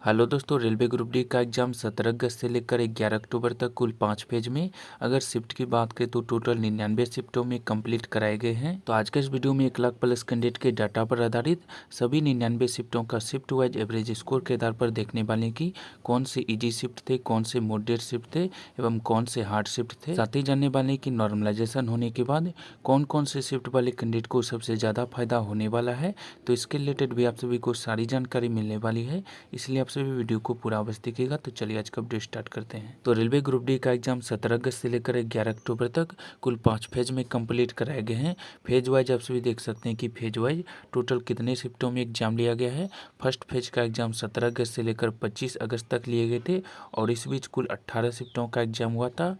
Hello दोस्तों, railway group D का exam 17 अगस्त से लेकर 11 अक्टूबर तक कुल 5 फेज में। अगर शिफ्ट की बात करें तो टोटल 99 शिफ्टों में कंप्लीट कराए गए हैं। तो आज के इस वीडियो में 1 लाख प्लस कैंडिडेट के डाटा पर आधारित सभी 99 शिफ्टों का शिफ्ट वाइज एवरेज स्कोर के आधार पर देखने वाले कि कौन से ईजी शिफ्ट थे, कौन से मॉडरेट शिफ्ट थे एवं कौन से हार्ड शिफ्ट थे। साथ ही जानने वाले कि नॉर्मलाइजेशन होने के बाद कौन कौन से शिफ्ट वाले कैंडिडेट को सबसे ज़्यादा फायदा होने वाला है। तो इसके रिलेटेड भी आप सभी को सारी जानकारी मिलने वाली है, इसलिए सभी वीडियो को पूरा अवश्य देखिएगा। तो चलिए आज का वीडियो स्टार्ट करते हैं। तो रेलवे ग्रुप डी का एग्जाम 17 अगस्त से लेकर 11 अक्टूबर तक कुल 5 फेज में कंप्लीट कराए गए हैं। फेज वाइज आप सभी देख सकते हैं कि फेज वाइज टोटल कितने शिफ्टों में एग्जाम लिया गया है। फर्स्ट फेज का एग्जाम 17 अगस्त से लेकर 25 अगस्त तक लिए गए थे और इस बीच कुल 18 शिफ्टों का एग्जाम हुआ था।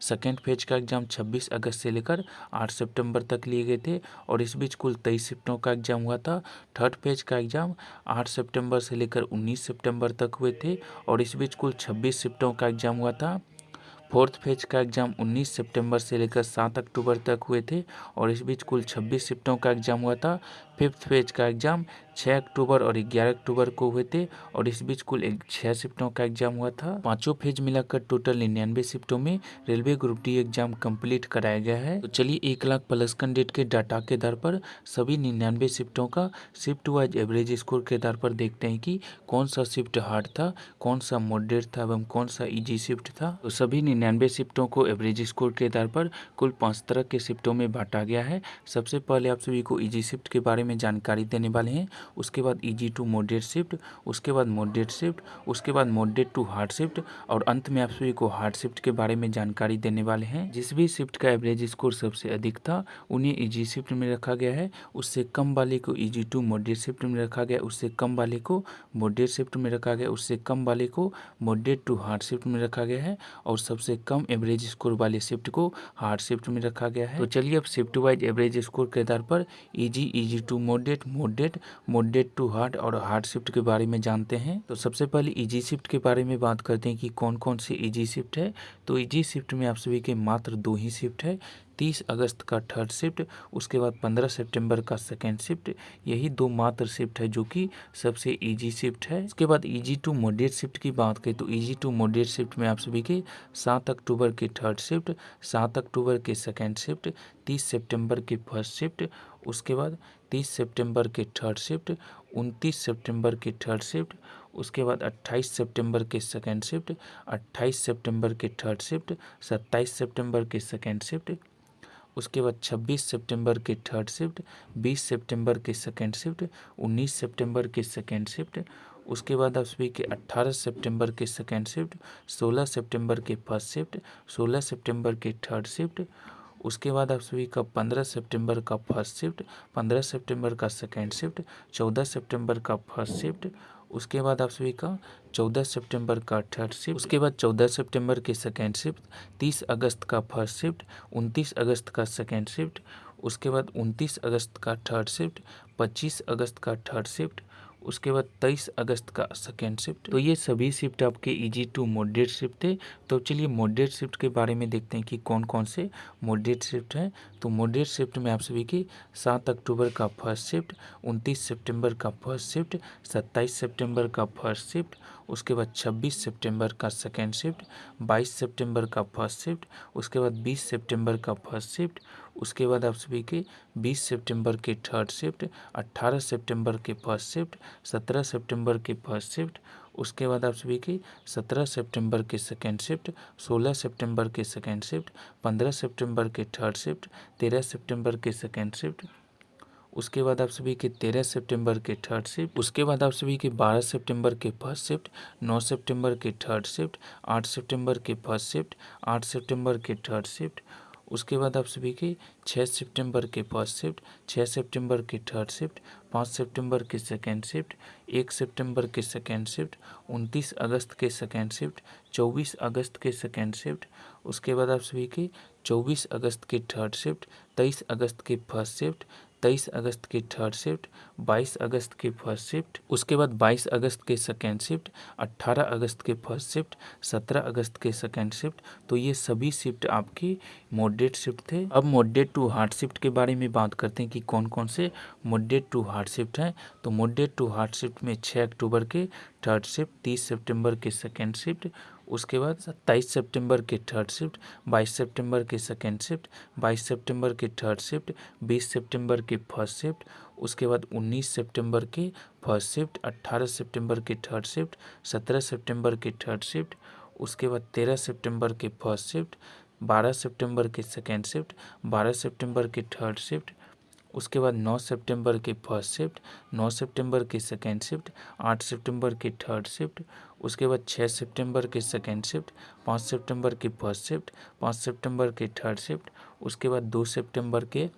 सेकेंड फेज का एग्ज़ाम 26 अगस्त से लेकर 8 सितंबर तक लिए गए थे और इस बीच कुल 23 शिफ्टों का एग्ज़ाम हुआ था। थर्ड फेज का एग्ज़ाम 8 सितंबर से लेकर 19 सितंबर तक हुए थे और इस बीच कुल 26 शिफ्टों का एग्ज़ाम हुआ था। फोर्थ फेज का एग्ज़ाम 19 सितंबर से लेकर 7 अक्टूबर तक हुए थे और इस बीच कुल 26 शिफ्टों का एग्ज़ाम हुआ था। फिफ्थ फेज का एग्ज़ाम 6 अक्टूबर और 11 अक्टूबर को हुए थे और इस बीच कुल 6 शिफ्टों का एग्ज़ाम हुआ था। पांचों फेज मिलाकर टोटल 99 शिफ्टों में railway group D exam complete कराया गया है। तो चलिए 1 लाख प्लस कैंडिडेट के डाटा के आधार पर सभी 99 शिफ्टों का शिफ्ट वाइज एवरेज स्कोर के आधार पर देखते हैं कि कौन सा शिफ्ट हार्ड था, कौन सा मॉडरेट था एवं कौन सा ईजी शिफ्ट था। तो सभी 99 शिफ्टों को एवरेज स्कोर के आधार पर कुल 5 तरह के शिफ्टों में बांटा गया है। सबसे पहले आप सभी को ईजी शिफ्ट के बारे में जानकारी देने वाले हैं, उसके बाद ईजी टू मॉडरेट शिफ्ट, उसके बाद मॉडरेट शिफ्ट, उसके बाद मॉडरेट टू हार्ड शिफ्ट और अंत में आप सभी को हार्ड शिफ्ट के बारे में जानकारी देने वाले हैं। जिस भी शिफ्ट का एवरेज स्कोर सबसे अधिक था उन्हें ईजी शिफ्ट में रखा गया है, उससे कम वाले को ईजी टू मॉडरेट शिफ्ट में रखा गया, उससे कम वाले को मॉडरेट शिफ्ट में रखा गया, उससे कम वाले को मॉडरेट टू हार्ड शिफ्ट में रखा गया है और सबसे कम एवरेज स्कोर वाले शिफ्ट को हार्ड शिफ्ट में रखा गया है। तो चलिए अब शिफ्ट वाइज एवरेज स्कोर के आधार पर easy, easy to moderate, moderate, moderate to hard और हार्ड शिफ्ट के बारे में जानते हैं। तो सबसे पहले ईजी शिफ्ट के बारे में बात करते हैं कि कौन कौन सी ईजी शिफ्ट है। तो ईजी शिफ्ट में आप सभी के मात्र 2 ही शिफ्ट है, 30 अगस्त का थर्ड शिफ्ट, उसके बाद 15 सितंबर का सेकेंड शिफ्ट। यही 2 मात्र शिफ्ट है जो कि सबसे ईजी शिफ्ट है। उसके बाद ईजी टू मॉडरेट शिफ्ट की बात करें तो ईजी टू मॉडरेट शिफ्ट में आप सभी के 7 अक्टूबर के थर्ड शिफ्ट, 7 अक्टूबर के सेकेंड शिफ्ट, 30 सितंबर के फर्स्ट शिफ्ट, उसके बाद 30 सितंबर के थर्ड शिफ्ट, 29 सितंबर के थर्ड शिफ्ट, उसके बाद 28 सितंबर के सेकेंड शिफ्ट, 28 सितंबर के थर्ड शिफ्ट, 27 सितंबर के सेकेंड शिफ्ट, उसके बाद 26 सितंबर के थर्ड शिफ्ट, 20 सितंबर के सेकेंड शिफ्ट, 19 सितंबर के सेकेंड शिफ्ट, उसके बाद आप सभी के 18 सितंबर के सेकेंड शिफ्ट, 16 सितंबर के फर्स्ट शिफ्ट, 16 सितंबर के थर्ड शिफ्ट, उसके बाद आप सभी का 15 सितंबर का फर्स्ट शिफ्ट, 15 सितंबर का सेकेंड शिफ्ट, 14 सितंबर का फर्स्ट शिफ्ट, उसके बाद आप सभी का 14 सितंबर का थर्ड शिफ्ट, उसके बाद 14 सितंबर के सेकेंड शिफ्ट, 30 अगस्त का फर्स्ट शिफ्ट, 29 अगस्त का सेकेंड शिफ्ट, उसके बाद 29 अगस्त का थर्ड शिफ्ट, 25 अगस्त का थर्ड शिफ्ट, उसके बाद 23 अगस्त का सेकेंड शिफ्ट। तो ये सभी शिफ्ट आपके ईजी टू मॉडरेट शिफ्ट थे। तो चलिए मॉडरेट शिफ्ट के बारे में देखते हैं कि कौन कौन से मॉडरेट शिफ्ट हैं। तो मॉडरेट शिफ्ट में आप सभी की 7 अक्टूबर का फर्स्ट शिफ्ट, 29 सितंबर का फर्स्ट शिफ्ट, 27 सितंबर का फर्स्ट शिफ्ट, उसके बाद 26 सितंबर का सेकेंड शिफ्ट, 22 सितंबर का फर्स्ट शिफ्ट, उसके बाद 20 सितंबर का फर्स्ट शिफ्ट, उसके बाद आप सभी के 20 सितंबर के थर्ड शिफ्ट, 18 सितंबर के फर्स्ट शिफ्ट, 17 सितंबर के फर्स्ट शिफ्ट, उसके बाद आप सभी की 17 सितंबर के सेकेंड शिफ्ट, 16 सितंबर के सेकेंड शिफ्ट, 15 सितंबर के थर्ड शिफ्ट, 13 सितंबर के सेकेंड शिफ्ट, उसके बाद आप सभी के 13 सितंबर के थर्ड शिफ्ट, उसके बाद आप सभी के 12 सितंबर के फर्स्ट शिफ्ट, 9 सितंबर के थर्ड शिफ्ट, 8 सितंबर के फर्स्ट शिफ्ट, 8 सितंबर के थर्ड शिफ्ट, उसके बाद आप सभी के 6 सितंबर के फर्स्ट शिफ्ट, 6 सितंबर के थर्ड शिफ्ट, 5 सितंबर के सेकेंड शिफ्ट, 1 सितंबर के सेकेंड शिफ्ट, 29 अगस्त के सेकेंड शिफ्ट, 24 अगस्त के सेकेंड शिफ्ट, उसके बाद आप सभी के 24 अगस्त के थर्ड शिफ्ट, 23 अगस्त के फर्स्ट शिफ्ट, 23 अगस्त की थर्ड शिफ्ट, 22 अगस्त की फर्स्ट शिफ्ट, उसके बाद 22 अगस्त के सेकेंड शिफ्ट, 18 अगस्त के फर्स्ट शिफ्ट, 17 अगस्त के सेकेंड शिफ्ट। तो ये सभी शिफ्ट आपकी मॉडरेट शिफ्ट थे। अब मॉडरेट टू हार्ड शिफ्ट के बारे में बात करते हैं कि कौन कौन से मॉडरेट टू हार्ड शिफ्ट हैं। तो मॉडरेट टू हार्ड शिफ्ट में 6 अक्टूबर के थर्ड शिफ्ट, 30 सितंबर के सेकेंड शिफ्ट, उसके बाद 27 सितंबर के थर्ड शिफ्ट, 22 सितंबर के सेकेंड शिफ्ट, 22 सितंबर के थर्ड शिफ्ट, 20 सितंबर के फर्स्ट शिफ्ट, उसके बाद 19 सितंबर के फर्स्ट शिफ्ट, 18 सितंबर के थर्ड शिफ्ट, 17 सितंबर के थर्ड शिफ्ट, उसके बाद 13 सितंबर के फर्स्ट शिफ्ट, 12 सितंबर के सेकेंड शिफ्ट, 12 सितंबर के थर्ड शिफ्ट, उसके बाद 9 सितंबर के फर्स्ट शिफ्ट, 9 सितंबर के सेकेंड शिफ्ट, 8 सितंबर के थर्ड शिफ्ट, उसके बाद 6 सितंबर के सेकेंड शिफ्ट, 5 सितंबर के फर्स्ट शिफ्ट, 5 सितंबर के थर्ड शिफ्ट, उसके बाद 2 सितंबर के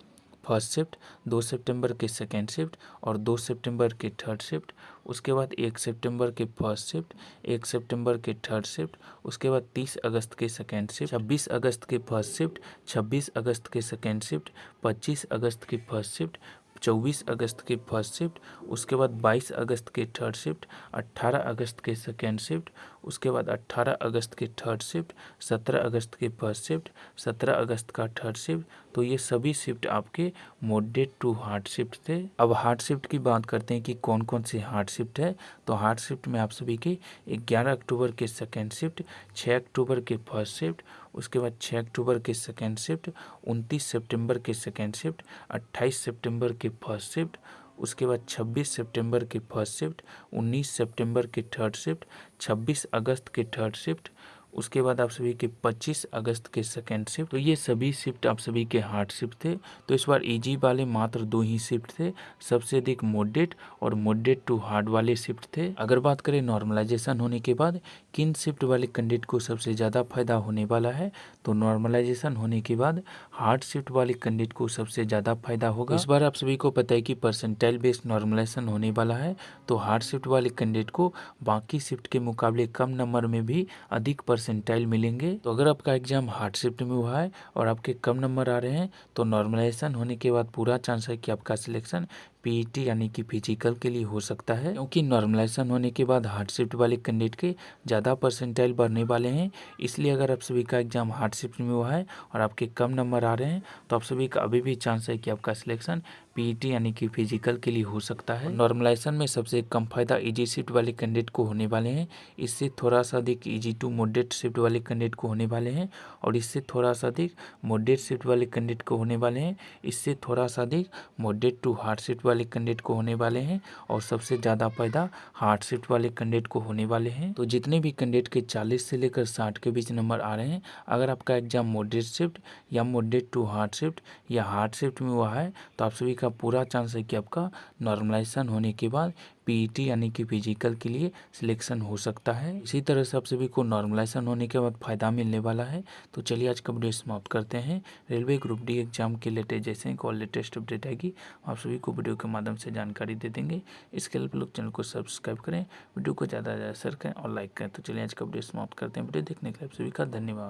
फर्स्ट शिफ्ट, 2 सितंबर के सेकेंड शिफ्ट और 2 सितंबर के थर्ड शिफ्ट, उसके बाद 1 सितंबर के फर्स्ट शिफ्ट, 1 सितंबर के थर्ड शिफ्ट, उसके बाद 30 अगस्त के सेकेंड शिफ्ट, 26 अगस्त के फर्स्ट शिफ्ट, 26 अगस्त के सेकेंड शिफ्ट, 25 अगस्त की फर्स्ट शिफ्ट, 24 अगस्त की फर्स्ट शिफ्ट, उसके बाद 22 अगस्त के थर्ड शिफ्ट, 18 अगस्त के सेकेंड शिफ्ट, उसके बाद 18 अगस्त के थर्ड शिफ्ट, 17 अगस्त के फर्स्ट शिफ्ट, 17 अगस्त का थर्ड शिफ्ट। तो ये सभी शिफ्ट आपके मॉडरेट टू हार्ड शिफ्ट थे। अब हार्ड शिफ्ट की बात करते हैं कि कौन कौन सी हार्ड शिफ्ट है। तो हार्ड शिफ्ट में आप सभी के 11 अक्टूबर के सेकेंड शिफ्ट, 6 अक्टूबर के फर्स्ट शिफ्ट, उसके बाद 6 अक्टूबर के सेकेंड शिफ्ट, 29 सितंबर के सेकेंड शिफ्ट, 28 सितंबर के फर्स्ट शिफ्ट, उसके बाद 26 सितंबर के फर्स्ट शिफ्ट, 19 सितंबर के थर्ड शिफ्ट, 26 अगस्त के थर्ड शिफ्ट, उसके बाद आप सभी के 25 अगस्त के सेकेंड शिफ्ट। तो ये सभी शिफ्ट आप सभी के हार्ड शिफ्ट थे। तो इस बार इजी वाले मात्र 2 ही शिफ्ट थे, सबसे अधिक मॉडरेट और मॉडरेट टू हार्ड वाले शिफ्ट थे। अगर बात करें नॉर्मलाइजेशन होने के बाद किन शिफ्ट वाले कैंडिडेट को सबसे ज़्यादा फायदा होने वाला है, तो नॉर्मलाइजेशन होने के बाद हार्ड शिफ्ट वाले कैंडिडेट को सबसे ज़्यादा फायदा होगा। इस बार आप सभी को पता है कि परसेंटाइल बेस्ड नॉर्मलाइजेशन होने वाला है, तो हार्ड शिफ्ट वाले कैंडिडेट को बाकी शिफ्ट के मुकाबले कम नंबर में भी अधिक परसेंटाइल मिलेंगे। तो अगर आपका एग्जाम हार्ड शिफ्ट में हुआ है और आपके कम नंबर आ रहे हैं तो नॉर्मलाइजेशन होने के बाद पूरा चांस है कि आपका सिलेक्शन पीईटी यानी कि फिजिकल के लिए हो सकता है, क्योंकि नॉर्मलाइजेशन होने के बाद हार्ड शिफ्ट वाले कैंडिडेट के ज़्यादा परसेंटाइल बढ़ने वाले हैं। इसलिए अगर आप सभी का एग्जाम हार्ड शिफ्ट में हुआ है और आपके कम नंबर आ रहे हैं तो आप सभी का अभी भी चांस है कि आपका सिलेक्शन पीईटी यानी कि फिजिकल के लिए हो सकता है। नॉर्मलाइजेशन में सबसे कम फायदा इजी शिफ्ट वाले कैंडिडेट को होने वाले हैं, इससे थोड़ा सा अधिक इजी टू मॉडरेट शिफ्ट वाले कैंडिडेट को होने वाले हैं, और इससे थोड़ा सा अधिक मॉडरेट शिफ्ट वाले कैंडिडेट को होने वाले हैं, इससे थोड़ा सा अधिक मॉडरेट टू हार्ड शिफ्ट वाले कैंडिडेट को होने वाले हैं, और सबसे ज़्यादा फायदा हार्ड शिफ्ट वाले कैंडिडेट को होने वाले हैं। तो जितने भी कैंडिडेट के 40 से लेकर 60 के बीच नंबर आ रहे हैं, अगर आपका एग्जाम मॉडरेट शिफ्ट या मॉडरेट टू हार्ड शिफ्ट या हार्ड शिफ्ट में हुआ है तो आप सभी का पूरा चांस है कि आपका नॉर्मलाइजेशन होने के बाद पीईटी यानी कि फिजिकल के लिए सिलेक्शन हो सकता है। इसी तरह से आप सभी को नॉर्मलाइजेशन होने के बाद फ़ायदा मिलने वाला है। तो चलिए आज का वीडियो समाप्त करते हैं। रेलवे ग्रुप डी एग्जाम के लेटेस्ट जैसे ही कॉल लेटेस्ट अपडेट आएगी आप सभी को वीडियो के माध्यम से जानकारी दे देंगे। इसके लिए लोग चैनल को सब्सक्राइब करें, वीडियो को ज़्यादा से ज़्यादा शेयर करें और लाइक करें। तो चलिए आज का वीडियो समाप्त करते हैं। वीडियो देखने के लिए आप सभी का धन्यवाद।